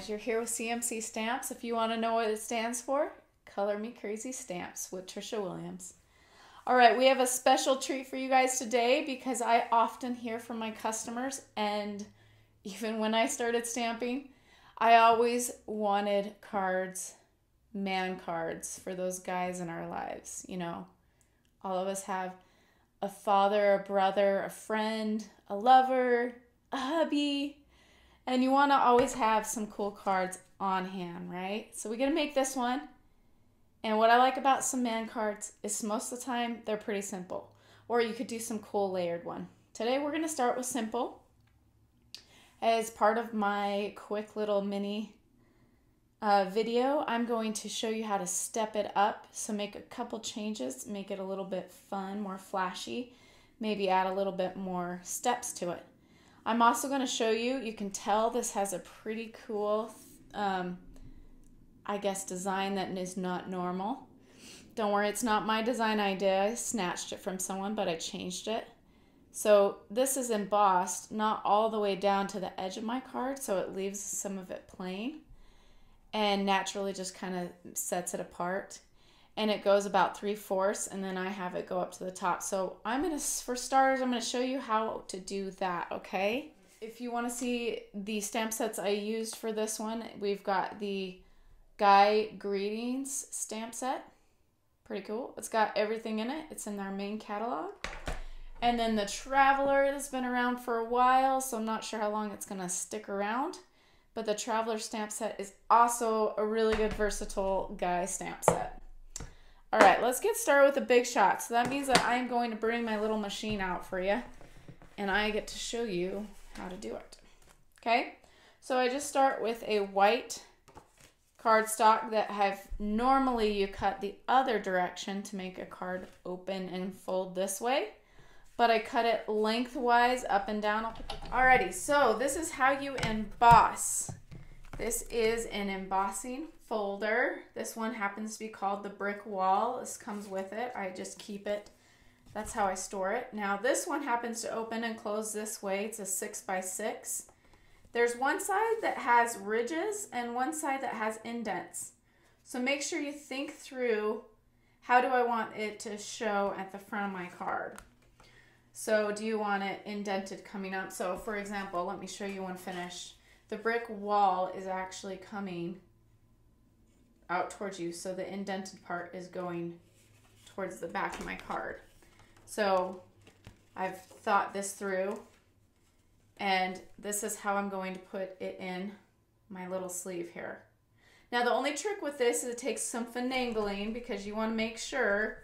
guys, you're here with CMC Stamps. If you want to know what it stands for, Color Me Crazy Stamps with Trisha Williams. All right, we have a special treat for you guys today because I often hear from my customers, and even when I started stamping, I always wanted cards, man cards for those guys in our lives. You know, all of us have a father, a brother, a friend, a lover, a hubby, and you want to always have some cool cards on hand, right? So we're going to make this one. And what I like about some man cards is most of the time they're pretty simple. Or you could do some cool layered one. Today we're going to start with simple. As part of my quick little mini video, I'm going to show you how to step it up. So make a couple changes, make it a little bit fun, more flashy. Maybe add a little bit more steps to it. I'm also going to show you, you can tell this has a pretty cool, I guess, design that is not normal. Don't worry, it's not my design idea. I snatched it from someone, but I changed it. So this is embossed, not all the way down to the edge of my card, so it leaves some of it plain and naturally just kind of sets it apart. And it goes about 3/4, and then I have it go up to the top. So for starters, I'm gonna show you how to do that, okay? If you wanna see the stamp sets I used for this one, we've got the Guy Greetings stamp set. Pretty cool. It's got everything in it. It's in our main catalog. And then the Traveler has been around for a while, so I'm not sure how long it's gonna stick around. But the Traveler stamp set is also a really good versatile Guy stamp set. All right, let's get started with the big shot. So that means that I'm going to bring my little machine out for you, and I get to show you how to do it. Okay, so I just start with a white cardstock that normally you cut the other direction to make a card open and fold this way, but I cut it lengthwise up and down. Alrighty, so this is how you emboss. This is an embossing folder. This one happens to be called the brick wall. This comes with it. I just keep it. That's how I store it. Now this one happens to open and close this way. It's a 6x6. There's one side that has ridges and one side that has indents. So make sure you think through, how do I want it to show at the front of my card? So do you want it indented coming up? So for example, let me show you one finished. The brick wall is actually coming out towards you, so the indented part is going towards the back of my card. So I've thought this through, and this is how I'm going to put it in my little sleeve here. Now the only trick with this is it takes some finagling, because you want to make sure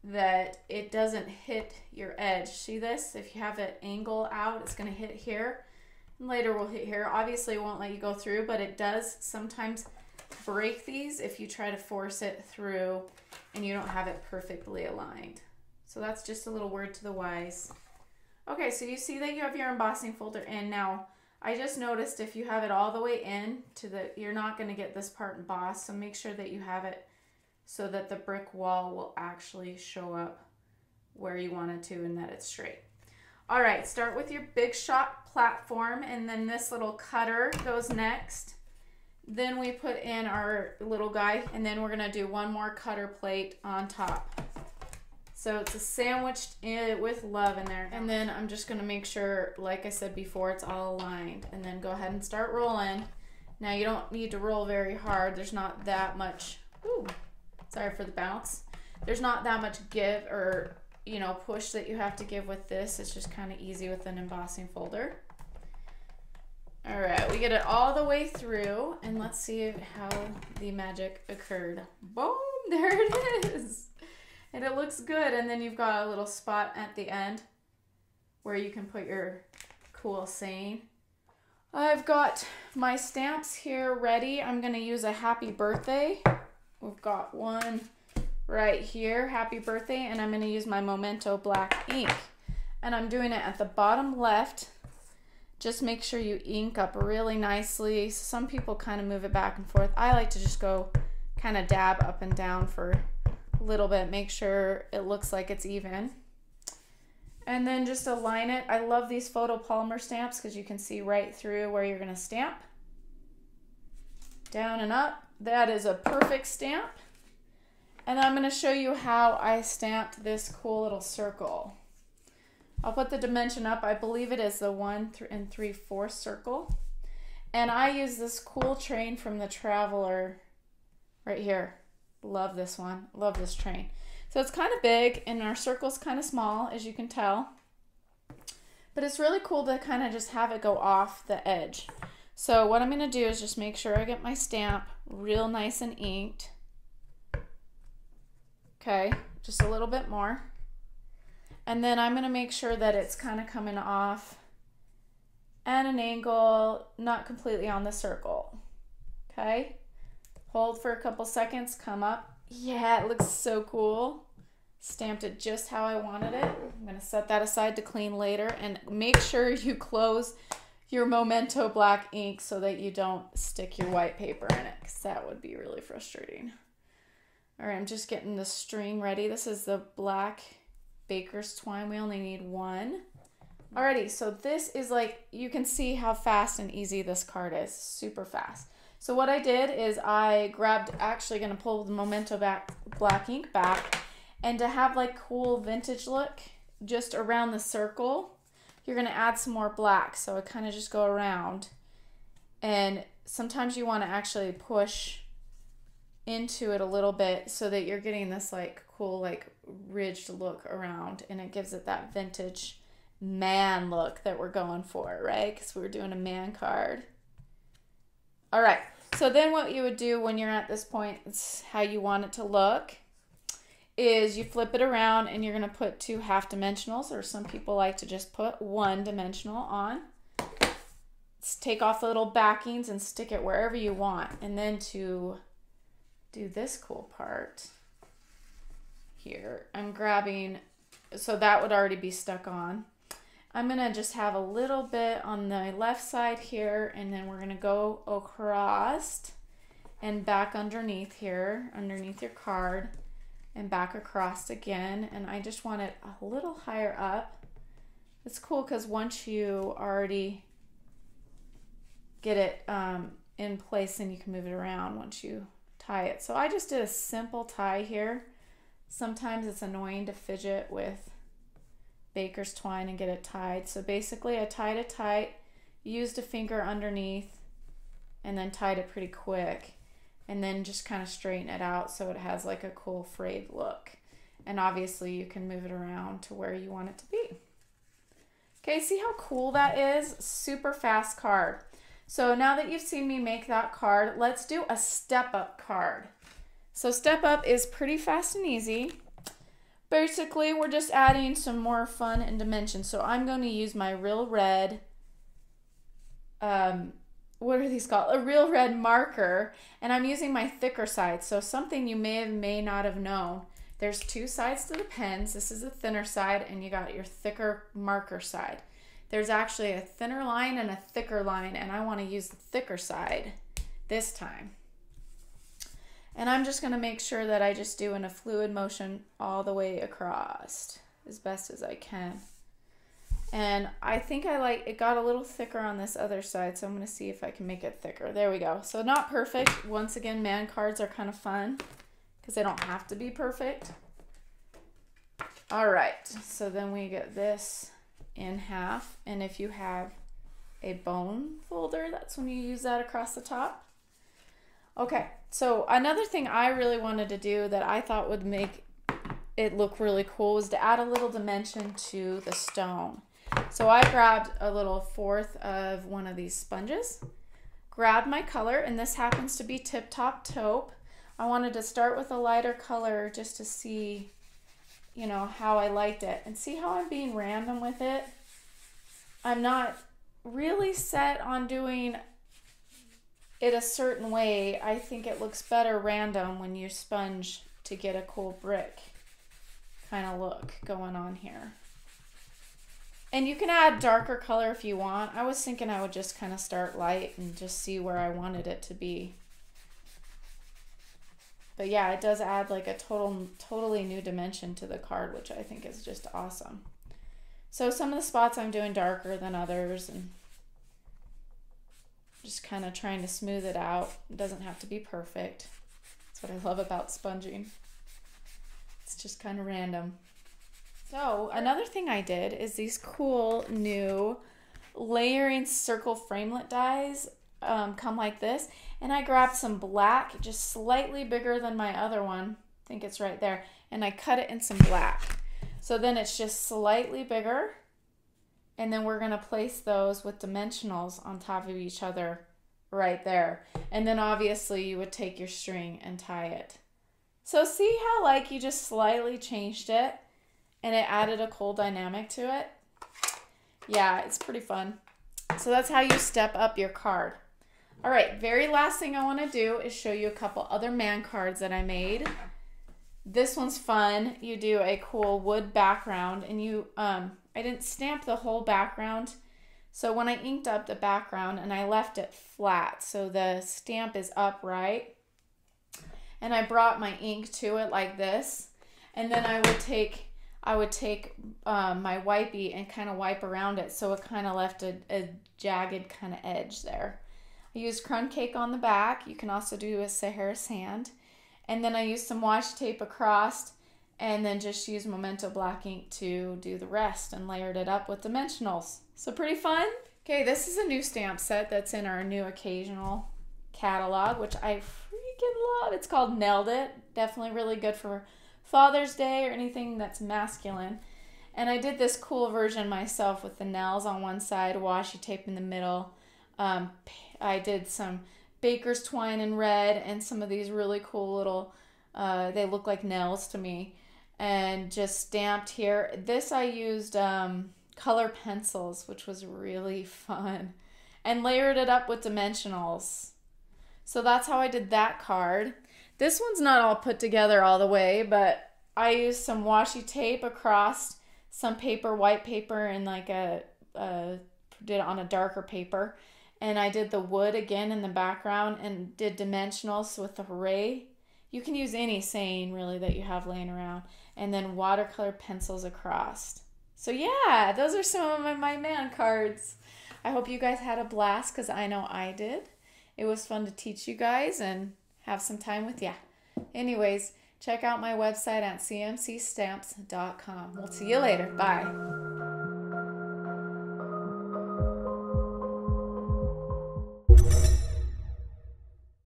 that it doesn't hit your edge. See this? If you have it angle out, it's going to hit here. Later we'll hit here. Obviously it won't let you go through, but it does sometimes break these if you try to force it through and you don't have it perfectly aligned. So that's just a little word to the wise. Okay, so you see that you have your embossing folder in. Now I just noticed if you have it all the way in you're not going to get this part embossed, so make sure that you have it so that the brick wall will actually show up where you want it to and that it's straight. All right, start with your big shot platform, and then this little cutter goes next. Then we put in our little guy, and then we're gonna do one more cutter plate on top. So it's a sandwiched with love in there. And then I'm just gonna make sure, like I said before, it's all aligned, and then go ahead and start rolling. Now you don't need to roll very hard. There's not that much, sorry for the bounce. There's not that much give or push that you have to give with this. It's just kind of easy with an embossing folder. All right, we get it all the way through, and let's see how the magic occurred. Boom, there it is. And it looks good, and then you've got a little spot at the end where you can put your cool saying. I've got my stamps here ready. I'm gonna use a happy birthday. We've got one right here, happy birthday, and I'm going to use my Memento black ink, and I'm doing it at the bottom left. Just make sure you ink up really nicely. Some people kind of move it back and forth. I like to just go kind of dab up and down for a little bit, make sure it looks like it's even, and then just align it. I love these photopolymer stamps because you can see right through where you're going to stamp. down and up. That is a perfect stamp. And I'm going to show you how I stamped this cool little circle. I'll put the dimension up. I believe it is the 1 3/4 circle. And I use this cool train from the Traveler right here. Love this one. Love this train. So it's kind of big and our circle's kind of small, as you can tell. But it's really cool to kind of just have it go off the edge. So what I'm going to do is just make sure I get my stamp real nice and inked. Okay, just a little bit more. And then I'm going to make sure that it's kind of coming off at an angle, not completely on the circle. Okay, hold for a couple seconds, come up. Yeah, it looks so cool. Stamped it just how I wanted it. I'm going to set that aside to clean later, and make sure you close your Memento black ink so that you don't stick your white paper in it, because that would be really frustrating. All right, I'm just getting the string ready. This is the black baker's twine. We only need one. Alrighty, so this is like, you can see how fast and easy this card is. Super fast. So what I did is I grabbed, actually going to pull the Memento black ink back, and to have like cool vintage look just around the circle, you're going to add some more black. So I kind of just go around, and sometimes you want to actually push into it a little bit so that you're getting this like cool like ridged look around, and it gives it that vintage man look that we're going for, right? Because we're doing a man card. All right, so then what you would do when you're at this point, it's how you want it to look, is you flip it around and you're going to put 2 half dimensionals, or some people like to just put 1 dimensional on. Let's take off the little backings and stick it wherever you want. And then to do this cool part here, I'm grabbing, so that would already be stuck on. I'm going to just have a little bit on the left side here, and then we're going to go across and back underneath here, underneath your card, and back across again. And I just want it a little higher up. It's cool because once you already get it in place, then you can move it around once you tie it. So I just did a simple tie here. Sometimes it's annoying to fidget with baker's twine and get it tied. So basically I tied it tight, used a finger underneath, and then tied it pretty quick, and then just kind of straighten it out so it has like a cool frayed look. And obviously you can move it around to where you want it to be. Okay, see how cool that is? Super fast card. So now that you've seen me make that card, let's do a step up card. So step up is pretty fast and easy. Basically, we're just adding some more fun and dimension. So I'm going to use my Real Red, what are these called? A Real Red marker, and I'm using my thicker side. So something you may not have known. There's 2 sides to the pens. This is the thinner side, and you got your thicker marker side. There's actually a thinner line and a thicker line, and I want to use the thicker side this time. And I'm just going to make sure that I just do in a fluid motion all the way across as best as I can. And I think it got a little thicker on this other side, so I'm going to see if I can make it thicker. There we go. So not perfect. Once again, man cards are kind of fun because they don't have to be perfect. All right, so then we get this in half, and if you have a bone folder, that's when you use that across the top. Okay, so another thing I really wanted to do that I thought would make it look really cool was to add a little dimension to the stone. So I grabbed a little 1/4 of one of these sponges, grabbed my color, and this happens to be Tip Top Taupe. I wanted to start with a lighter color just to see, you know, how I liked it, and see how I'm being random with it. I'm not really set on doing it a certain way. I think it looks better random when you sponge to get a cool brick kind of look going on here. And you can add darker color if you want. I was thinking I would just kind of start light and just see where I wanted it to be. But yeah, it does add like a totally new dimension to the card, which I think is just awesome. So some of the spots I'm doing darker than others, and Just kind of trying to smooth it out. It doesn't have to be perfect. That's what I love about sponging. It's just kind of random. So another thing I did is these cool new layering circle framelit dies come like this. And I grabbed some black, just slightly bigger than my other one. I think it's right there. And I cut it in some black. So then it's just slightly bigger. And then we're going to place those with dimensionals on top of each other right there. And then obviously you would take your string and tie it. So see how like you just slightly changed it and it added a cool dynamic to it? Yeah, it's pretty fun. So that's how you step up your card. All right, very last thing I want to do is show you a couple other man cards that I made. This one's fun. You do a cool wood background and you, I didn't stamp the whole background. So when I inked up the background and I left it flat, so the stamp is upright, and I brought my ink to it like this, and then I would take my wipey and kind of wipe around it so it kind of left a jagged kind of edge there. I used crumb cake on the back. You can also do a Sahara sand. And then I used some washi tape across and then just used Memento black ink to do the rest and layered it up with dimensionals. So pretty fun. Okay, this is a new stamp set that's in our new occasional catalog, which I freaking love. It's called Nailed It. Definitely really good for Father's Day or anything that's masculine. And I did this cool version myself with the nails on one side, washi tape in the middle. I did some baker's twine in red and some of these really cool little, they look like nails to me, and just stamped here. This I used color pencils, which was really fun, and layered it up with dimensionals. So that's how I did that card. This one's not all put together all the way, but I used some washi tape across some paper, white paper, and like did it on a darker paper. And I did the wood again in the background and did dimensionals with the hooray. You can use any saying really that you have laying around. And then watercolor pencils across. So yeah, those are some of my man cards. I hope you guys had a blast because I know I did. It was fun to teach you guys and have some time with ya. Anyways, check out my website at cmcstamps.com. We'll see you later. Bye.